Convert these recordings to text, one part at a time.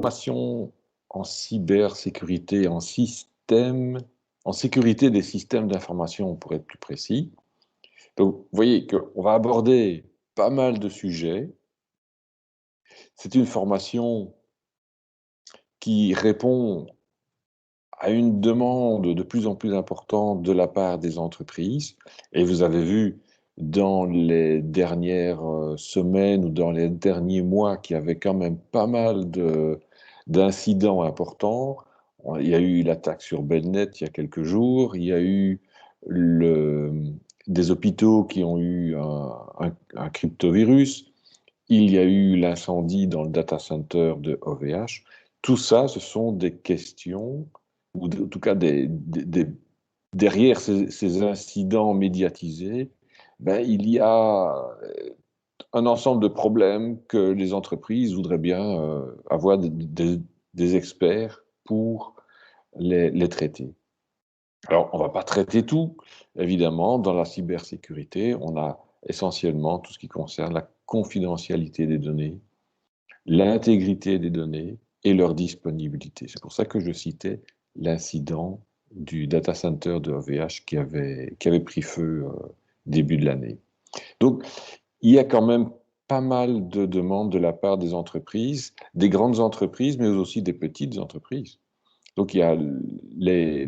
formation en cybersécurité, en sécurité des systèmes d'information, pour être plus précis. Donc, vous voyez qu'on va aborder pas mal de sujets. C'est une formation qui répond à une demande de plus en plus importante de la part des entreprises. Et vous avez vu dans les dernières semaines ou dans les derniers mois qu'il y avait quand même pas mal d'incidents importants. Il y a eu l'attaque sur Belnet il y a quelques jours, il y a eu des hôpitaux qui ont eu un cryptovirus, il y a eu l'incendie dans le data center de OVH. Tout ça, ce sont des questions, ou en tout cas derrière ces incidents médiatisés, ben, il y a un ensemble de problèmes que les entreprises voudraient bien avoir des experts pour les traiter. Alors, on ne va pas traiter tout, évidemment. Dans la cybersécurité, on a essentiellement tout ce qui concerne la confidentialité des données, l'intégrité des données et leur disponibilité. C'est pour ça que je citais l'incident du data center de OVH qui avait pris feu début de l'année. Donc, il y a quand même pas mal de demandes de la part des entreprises, des grandes entreprises, mais aussi des petites entreprises. Donc, il y a les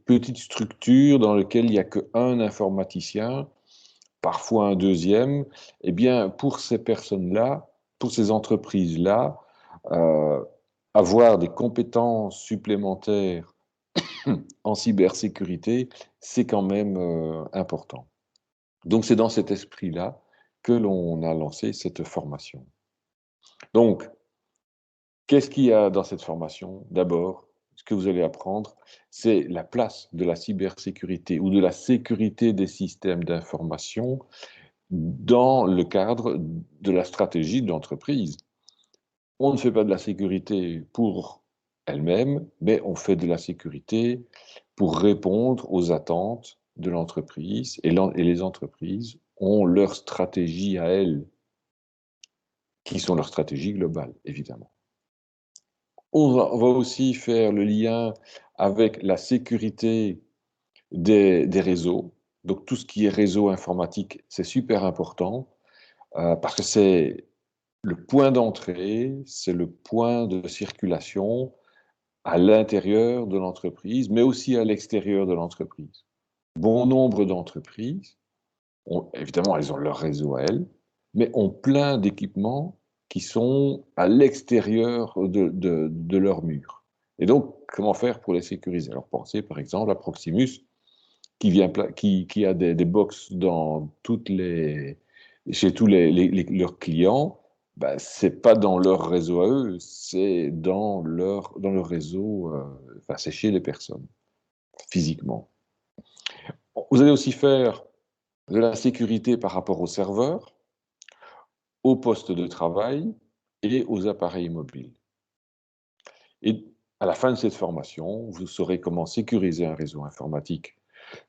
petites structures dans lesquelles il n'y a qu'un informaticien, parfois un deuxième. Eh bien, pour ces personnes-là, pour ces entreprises-là, euh, avoir des compétences supplémentaires en cybersécurité, c'est quand même important. Donc, c'est dans cet esprit-là que l'on a lancé cette formation. Donc, qu'est-ce qu'il y a dans cette formation? D'abord, ce que vous allez apprendre, c'est la place de la cybersécurité ou de la sécurité des systèmes d'information dans le cadre de la stratégie de l'entreprise. On ne fait pas de la sécurité pour elle-même, mais on fait de la sécurité pour répondre aux attentes de l'entreprise, et les entreprises ont leur stratégie à elles, qui sont leurs stratégies globales, évidemment. On va aussi faire le lien avec la sécurité des réseaux. Donc tout ce qui est réseau informatique, c'est super important parce que c'est le point d'entrée, c'est le point de circulation à l'intérieur de l'entreprise, mais aussi à l'extérieur de l'entreprise. Bon nombre d'entreprises, évidemment, elles ont leur réseau à elles, mais ont plein d'équipements qui sont à l'extérieur de leur mur. Et donc, comment faire pour les sécuriser? Alors, pensez par exemple à Proximus, qui a des box chez tous leurs clients. Ben, c'est pas dans leur réseau à eux, c'est dans leur réseau, enfin, c'est chez les personnes, physiquement. Vous allez aussi faire de la sécurité par rapport aux serveurs, aux postes de travail et aux appareils mobiles. Et à la fin de cette formation, vous saurez comment sécuriser un réseau informatique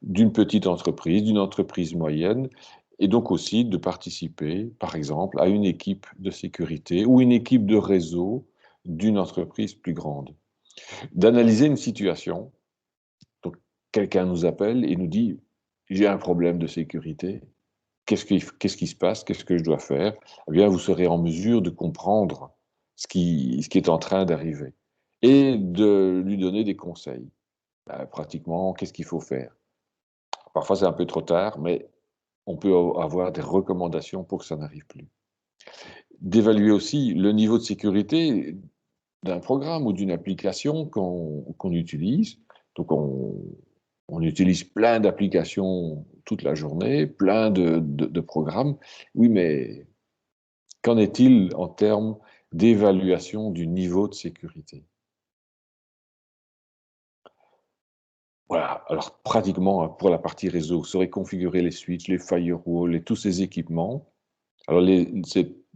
d'une petite entreprise, d'une entreprise moyenne, et donc aussi de participer, par exemple, à une équipe de sécurité ou une équipe de réseau d'une entreprise plus grande. D'analyser une situation. Donc, quelqu'un nous appelle et nous dit « j'ai un problème de sécurité ». Qu'est-ce qui se passe? Qu'est-ce que je dois faire? Eh bien, vous serez en mesure de comprendre ce qui est en train d'arriver et de lui donner des conseils. Pratiquement, qu'est-ce qu'il faut faire? Parfois, c'est un peu trop tard, mais on peut avoir des recommandations pour que ça n'arrive plus. D'évaluer aussi le niveau de sécurité d'un programme ou d'une application qu'on utilise. Donc, on utilise plein d'applications toute la journée, plein de programmes. Oui, mais qu'en est-il en termes d'évaluation du niveau de sécurité? Voilà, alors pratiquement, hein, pour la partie réseau, vous saurez configurer les switches, les firewalls et tous ces équipements. Alors,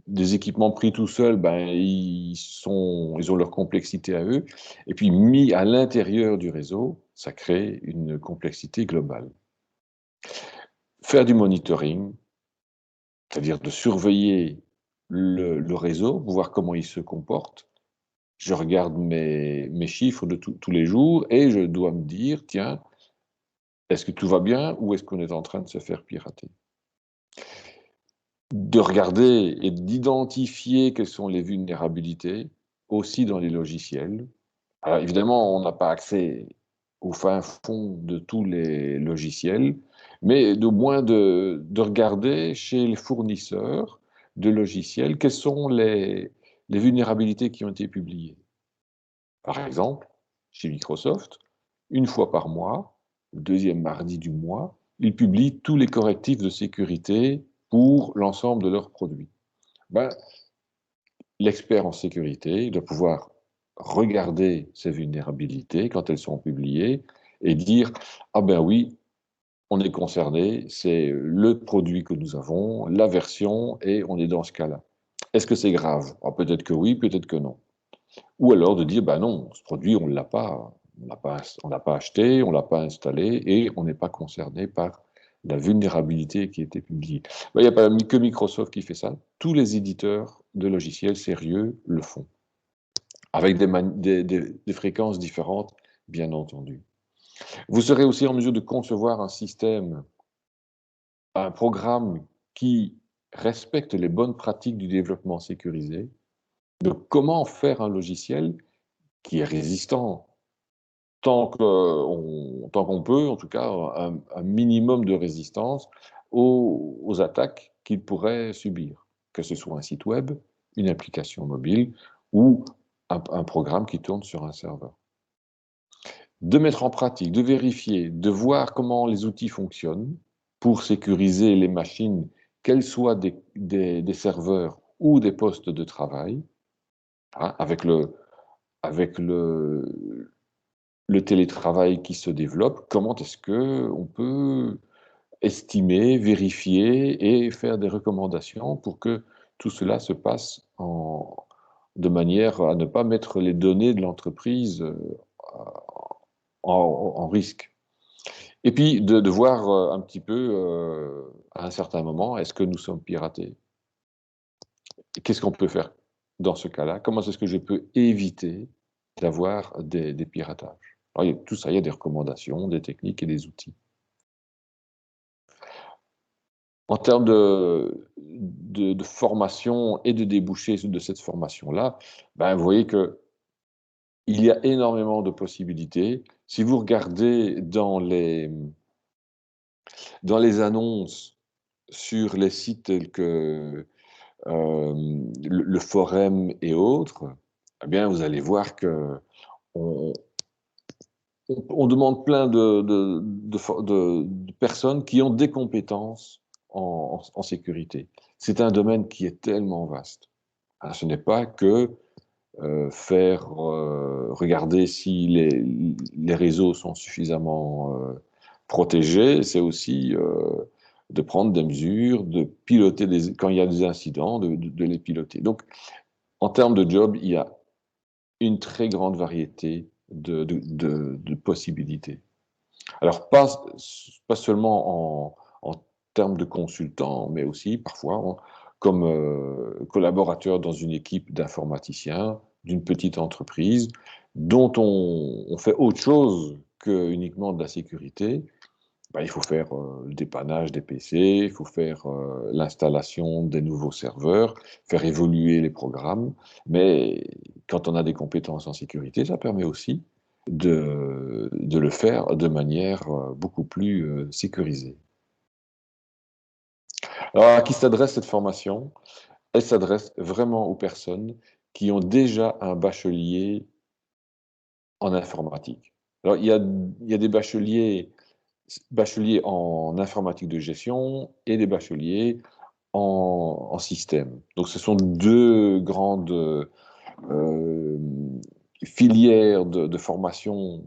des équipements pris tout seuls, ben, ils ont leur complexité à eux. Et puis, mis à l'intérieur du réseau, ça crée une complexité globale. Faire du monitoring, c'est-à-dire de surveiller le réseau, voir comment il se comporte, Je regarde mes chiffres de tous les jours et je dois me dire, tiens, est-ce que tout va bien ou est-ce qu'on est en train de se faire pirater? De regarder et d'identifier quelles sont les vulnérabilités, aussi dans les logiciels. Alors évidemment, on n'a pas accès au fin fond de tous les logiciels, mais au moins de regarder chez les fournisseurs de logiciels quelles sont les vulnérabilités qui ont été publiées. Par exemple, chez Microsoft, une fois par mois, le deuxième mardi du mois, ils publient tous les correctifs de sécurité pour l'ensemble de leurs produits. Ben, l'expert en sécurité doit pouvoir regarder ces vulnérabilités quand elles sont publiées et dire ah ben oui, on est concerné, c'est le produit que nous avons, la version, et on est dans ce cas-là. Est-ce que c'est grave? Ah, peut-être que oui, peut-être que non. Ou alors de dire ben non, ce produit on l'a pas, on l'a pas acheté, on l'a pas installé et on n'est pas concerné par la vulnérabilité qui a été publiée. Ben, il n'y a pas que Microsoft qui fait ça. Tous les éditeurs de logiciels sérieux le font avec des fréquences différentes, bien entendu. Vous serez aussi en mesure de concevoir un système, un programme qui respecte les bonnes pratiques du développement sécurisé, de comment faire un logiciel qui est résistant tant qu'on peut, en tout cas un minimum de résistance aux attaques qu'il pourrait subir, que ce soit un site web, une application mobile ou un programme qui tourne sur un serveur. De mettre en pratique, de vérifier, de voir comment les outils fonctionnent pour sécuriser les machines, qu'elles soient des serveurs ou des postes de travail, hein, avec le télétravail qui se développe, comment est-ce qu'on peut estimer, vérifier et faire des recommandations pour que tout cela se passe de manière à ne pas mettre les données de l'entreprise en risque. Et puis de voir un petit peu à un certain moment, est-ce que nous sommes piratés? Qu'est-ce qu'on peut faire dans ce cas-là? Comment est-ce que je peux éviter d'avoir des piratages? Alors, tout ça, il y a des recommandations, des techniques et des outils. En termes de formation et de débouchés de cette formation-là, ben, vous voyez qu'il y a énormément de possibilités. Si vous regardez dans les annonces sur les sites tels que le forum et autres, eh bien, vous allez voir que on demande plein de personnes qui ont des compétences en sécurité. C'est un domaine qui est tellement vaste. Hein, ce n'est pas que faire regarder si les réseaux sont suffisamment protégés, c'est aussi de prendre des mesures, de piloter quand il y a des incidents, de les piloter. Donc, en termes de job, il y a une très grande variété de possibilités. Alors, pas seulement en termes de consultant, mais aussi parfois comme collaborateur dans une équipe d'informaticiens d'une petite entreprise dont on fait autre chose que uniquement de la sécurité. Ben, il faut faire le dépannage des PC, il faut faire l'installation des nouveaux serveurs, faire évoluer les programmes. Mais quand on a des compétences en sécurité, ça permet aussi de le faire de manière beaucoup plus sécurisée. Alors, à qui s'adresse cette formation? Elle s'adresse vraiment aux personnes qui ont déjà un bachelier en informatique. Alors, il y a des bacheliers en informatique de gestion et des bacheliers en système. Donc, ce sont deux grandes filières de formation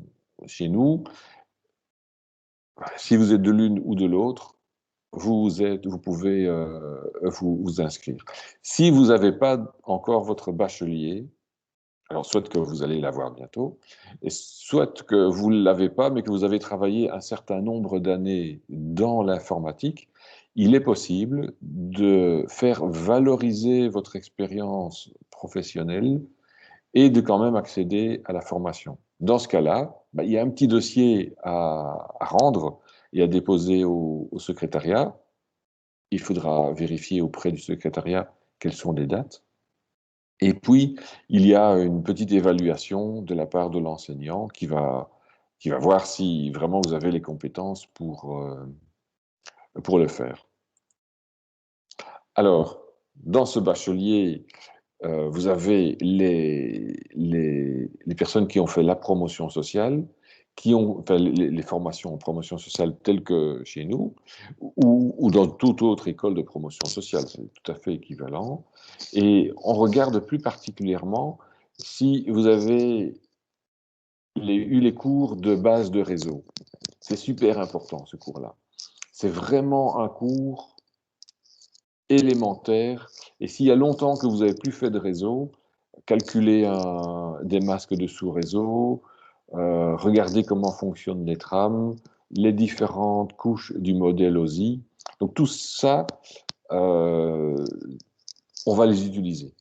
chez nous. Si vous êtes de l'une ou de l'autre, vous pouvez vous inscrire. Si vous n'avez pas encore votre bachelier, alors soit que vous allez l'avoir bientôt, et soit que vous ne l'avez pas, mais que vous avez travaillé un certain nombre d'années dans l'informatique, il est possible de faire valoriser votre expérience professionnelle et de quand même accéder à la formation. Dans ce cas-là, il y a un petit dossier à rendre et à déposer au secrétariat. Il faudra vérifier auprès du secrétariat quelles sont les dates. Et puis, il y a une petite évaluation de la part de l'enseignant qui va voir si vraiment vous avez les compétences pour le faire. Alors, dans ce bachelier, vous avez les personnes qui ont fait la promotion sociale, qui ont enfin, les formations en promotion sociale telles que chez nous, ou dans toute autre école de promotion sociale, c'est tout à fait équivalent. Et on regarde plus particulièrement si vous avez eu les cours de base de réseau. C'est super important, ce cours-là. C'est vraiment un cours élémentaire. Et s'il y a longtemps que vous n'avez plus fait de réseau, calculer des masques de sous-réseau, regarder comment fonctionnent les trames, les différentes couches du modèle OSI. Donc tout ça, on va les utiliser.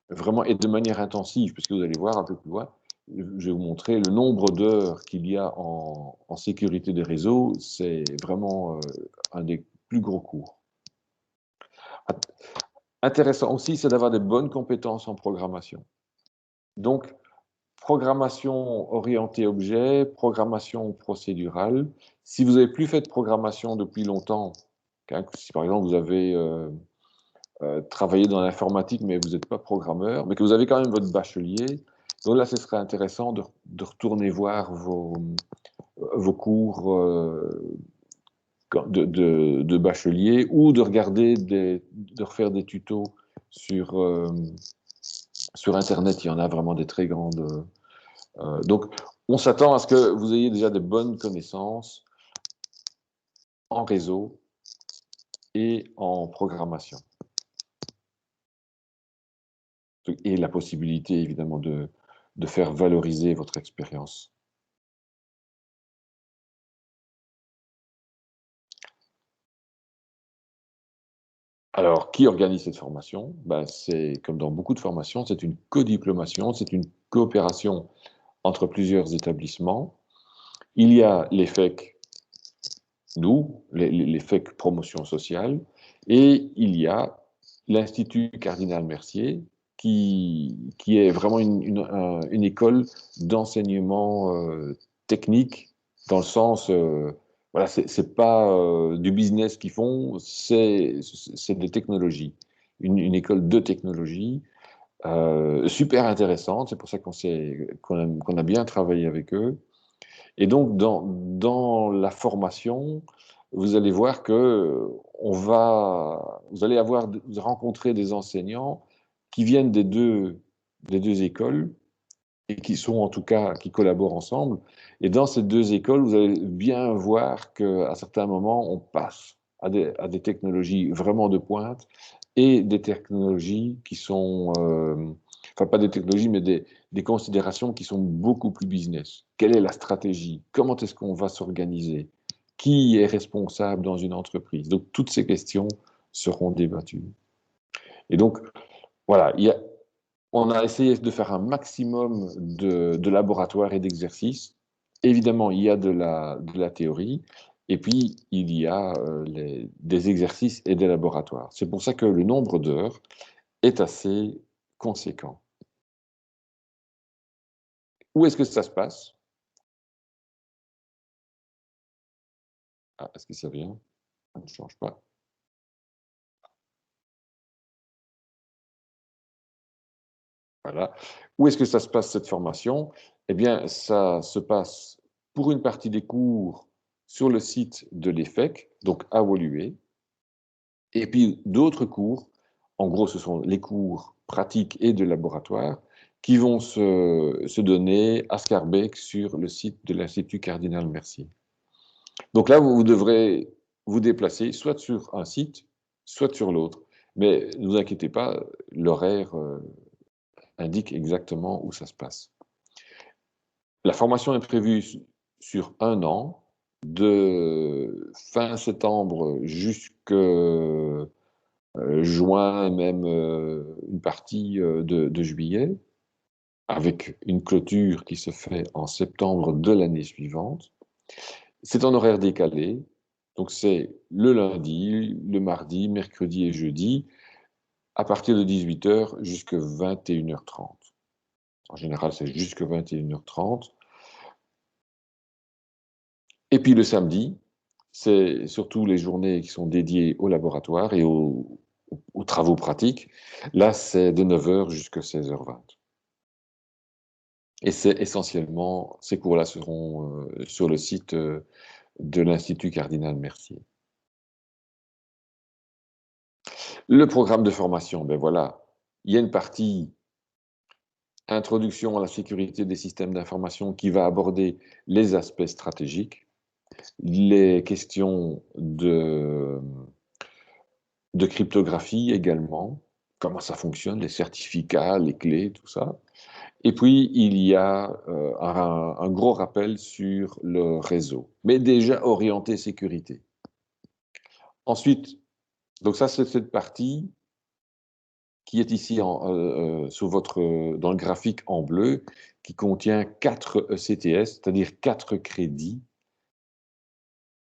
Vraiment, et de manière intensive, puisque vous allez voir un peu plus loin, je vais vous montrer le nombre d'heures qu'il y a en sécurité des réseaux, c'est vraiment un des plus gros cours. Intéressant aussi, c'est d'avoir des bonnes compétences en programmation. Donc, programmation orientée objet, programmation procédurale. Si vous n'avez plus fait de programmation depuis longtemps, si par exemple vous avez travaillé dans l'informatique mais vous n'êtes pas programmeur, mais que vous avez quand même votre bachelier, donc là ce serait intéressant de retourner voir vos cours de bachelier ou de regarder, de refaire des tutos sur Internet. Il y en a vraiment des très grandes. Donc, on s'attend à ce que vous ayez déjà de bonnes connaissances en réseau et en programmation. Et la possibilité, évidemment, de faire valoriser votre expérience. Alors, qui organise cette formation? C'est comme dans beaucoup de formations, c'est une codiplomation, c'est une coopération entre plusieurs établissements. Il y a l'EFEC, nous, les FEC promotion sociale, et il y a l'Institut Cardinal Mercier, qui est vraiment une école d'enseignement technique, dans le sens, voilà, c'est pas du business qu'ils font, c'est des technologies, une école de technologie super intéressante, c'est pour ça qu'on a bien travaillé avec eux. Et donc, dans la formation, vous allez voir que vous allez rencontrer des enseignants qui viennent des deux écoles et qui sont en tout cas, qui collaborent ensemble. Et dans ces deux écoles, vous allez bien voir qu'à certains moments, on passe à des technologies vraiment de pointe et des technologies qui sont, enfin pas des technologies, mais des considérations qui sont beaucoup plus business. Quelle est la stratégie? Comment est-ce qu'on va s'organiser? Qui est responsable dans une entreprise? Donc toutes ces questions seront débattues. Et donc, voilà, on a essayé de faire un maximum de laboratoires et d'exercices. Évidemment, il y a de la théorie, et puis il y a des exercices et des laboratoires. C'est pour ça que le nombre d'heures est assez conséquent. Où est-ce que ça se passe? Ah, est-ce que ça vient? Ça ne change pas. Voilà. Où est-ce que ça se passe, cette formation? Eh bien, ça se passe pour une partie des cours sur le site de l'EFEC, donc à Woluwe. Et puis d'autres cours, en gros, ce sont les cours pratiques et de laboratoire, qui vont se donner à Schaerbeek sur le site de l'Institut Cardinal Mercier. Donc là, vous devrez vous déplacer soit sur un site, soit sur l'autre. Mais ne vous inquiétez pas, l'horaire indique exactement où ça se passe. La formation est prévue sur un an, de fin septembre jusqu'à juin, même une partie de juillet. avec une clôture qui se fait en septembre de l'année suivante. C'est en horaire décalé, donc c'est le lundi, le mardi, mercredi et jeudi, à partir de 18h jusqu'à 21h30. En général, c'est jusqu'à 21h30. Et puis le samedi, c'est surtout les journées qui sont dédiées au laboratoire et aux travaux pratiques. Là, c'est de 9h jusqu'à 16h20. Et c'est essentiellement, ces cours-là seront sur le site de l'Institut Cardinal Mercier. Le programme de formation, ben voilà, il y a une partie introduction à la sécurité des systèmes d'information qui va aborder les aspects stratégiques, les questions de cryptographie également, comment ça fonctionne, les certificats, les clés, tout ça. Et puis, il y a un gros rappel sur le réseau, mais déjà orienté sécurité. Ensuite, donc ça, c'est cette partie qui est ici dans le graphique en bleu, qui contient 4 ECTS, c'est-à-dire 4 crédits.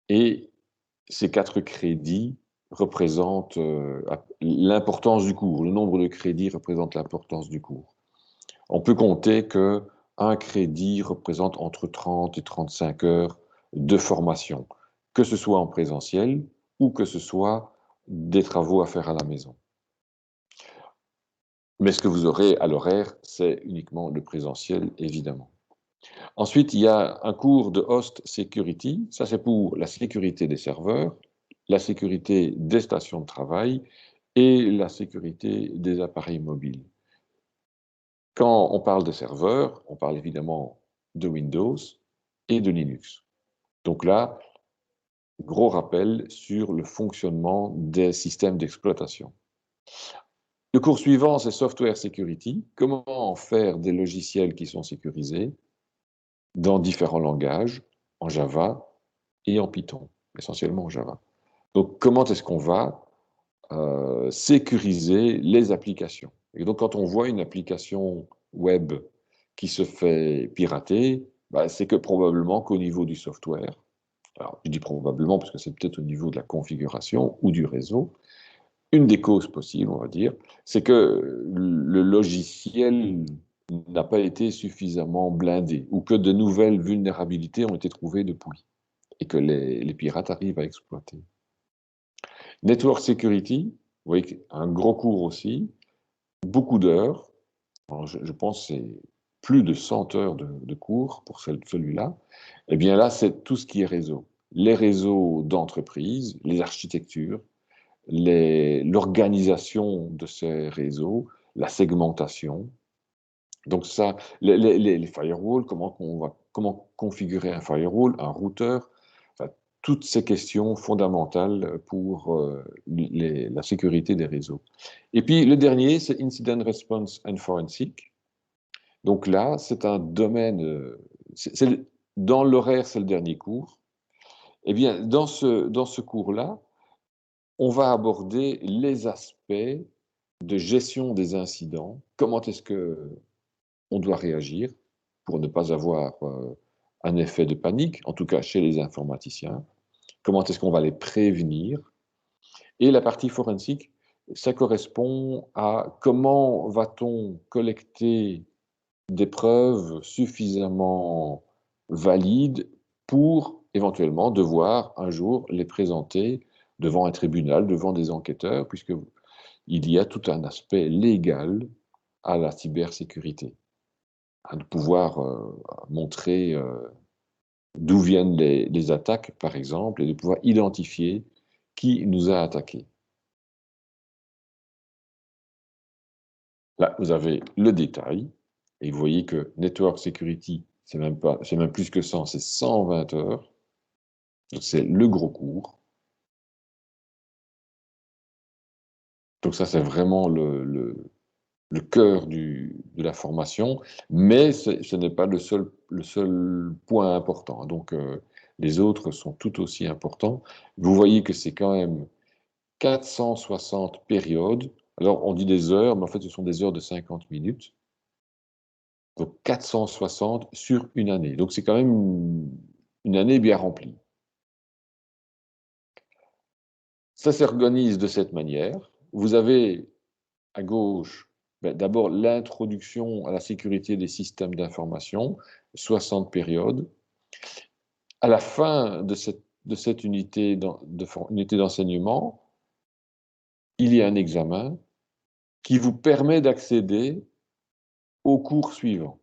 Et ces 4 crédits représentent l'importance du cours. Le nombre de crédits représente l'importance du cours. On peut compter qu'un crédit représente entre 30 et 35 heures de formation, que ce soit en présentiel ou que ce soit des travaux à faire à la maison. Mais ce que vous aurez à l'horaire, c'est uniquement le présentiel, évidemment. Ensuite, il y a un cours de Host Security. Ça, c'est pour la sécurité des serveurs, la sécurité des stations de travail et la sécurité des appareils mobiles. Quand on parle de serveurs, on parle évidemment de Windows et de Linux. Donc là, gros rappel sur le fonctionnement des systèmes d'exploitation. Le cours suivant, c'est Software Security. Comment faire des logiciels qui sont sécurisés dans différents langages, en Java et en Python, essentiellement en Java. Donc, comment est-ce qu'on va sécuriser les applications? Et donc, quand on voit une application web qui se fait pirater, bah, c'est que probablement qu'au niveau du software, alors je dis probablement parce que c'est peut-être au niveau de la configuration ou du réseau, une des causes possibles, on va dire, c'est que le logiciel n'a pas été suffisamment blindé ou que de nouvelles vulnérabilités ont été trouvées depuis et que les pirates arrivent à exploiter. Network Security, vous voyez, un gros cours aussi, beaucoup d'heures, je pense que c'est plus de 100 heures de cours pour celui-là. Eh bien là, c'est tout ce qui est réseau. Les réseaux d'entreprise, les architectures, l'organisation de ces réseaux, la segmentation. Donc ça, les firewalls, comment configurer un firewall, un routeur, enfin, toutes ces questions fondamentales pour la sécurité des réseaux. Et puis le dernier, c'est Incident Response and Forensic. Donc là, c'est un domaine, dans l'horaire, c'est le dernier cours. Eh bien, dans ce cours-là, on va aborder les aspects de gestion des incidents. Comment est-ce qu'on doit réagir pour ne pas avoir un effet de panique, en tout cas chez les informaticiens? Comment est-ce qu'on va les prévenir? Et la partie forensique, ça correspond à comment va-t-on collecter des preuves suffisamment valides pour éventuellement devoir un jour les présenter devant un tribunal, devant des enquêteurs, puisqu'il y a tout un aspect légal à la cybersécurité, de pouvoir montrer d'où viennent les attaques, par exemple, et de pouvoir identifier qui nous a attaqués. Là, vous avez le détail, et vous voyez que Network Security, c'est même plus que 100, c'est 120 heures. Donc c'est le gros cours. Donc ça, c'est vraiment le cœur de la formation, mais ce n'est pas le seul point important. Donc les autres sont tout aussi importants. Vous voyez que c'est quand même 460 périodes. Alors on dit des heures, mais en fait ce sont des heures de 50 minutes. Donc 460 sur une année. Donc c'est quand même une année bien remplie. Ça s'organise de cette manière. Vous avez à gauche, d'abord l'introduction à la sécurité des systèmes d'information, 60 périodes. À la fin de cette unité d'enseignement, il y a un examen qui vous permet d'accéder au cours suivant.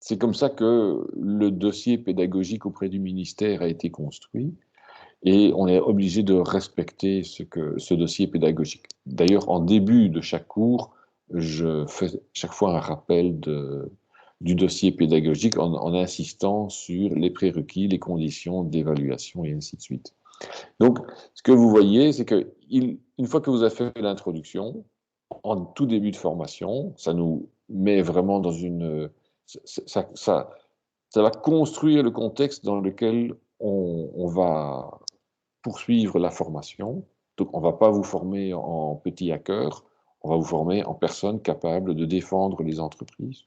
C'est comme ça que le dossier pédagogique auprès du ministère a été construit et on est obligé de respecter ce dossier pédagogique. D'ailleurs, en début de chaque cours, je fais chaque fois un rappel du dossier pédagogique en insistant sur les prérequis, les conditions d'évaluation et ainsi de suite. Donc, ce que vous voyez, c'est qu'une fois que vous avez fait l'introduction, en tout début de formation, ça nous met vraiment dans une... Ça va construire le contexte dans lequel on va poursuivre la formation. Donc, on ne va pas vous former en petit hacker, on va vous former en personne capable de défendre les entreprises.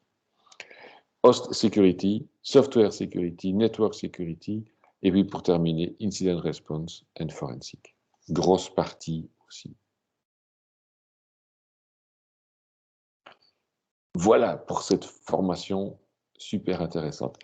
Host Security, Software Security, Network Security, et puis pour terminer, Incident Response and Forensic. Grosse partie aussi. Voilà pour cette formation super intéressante.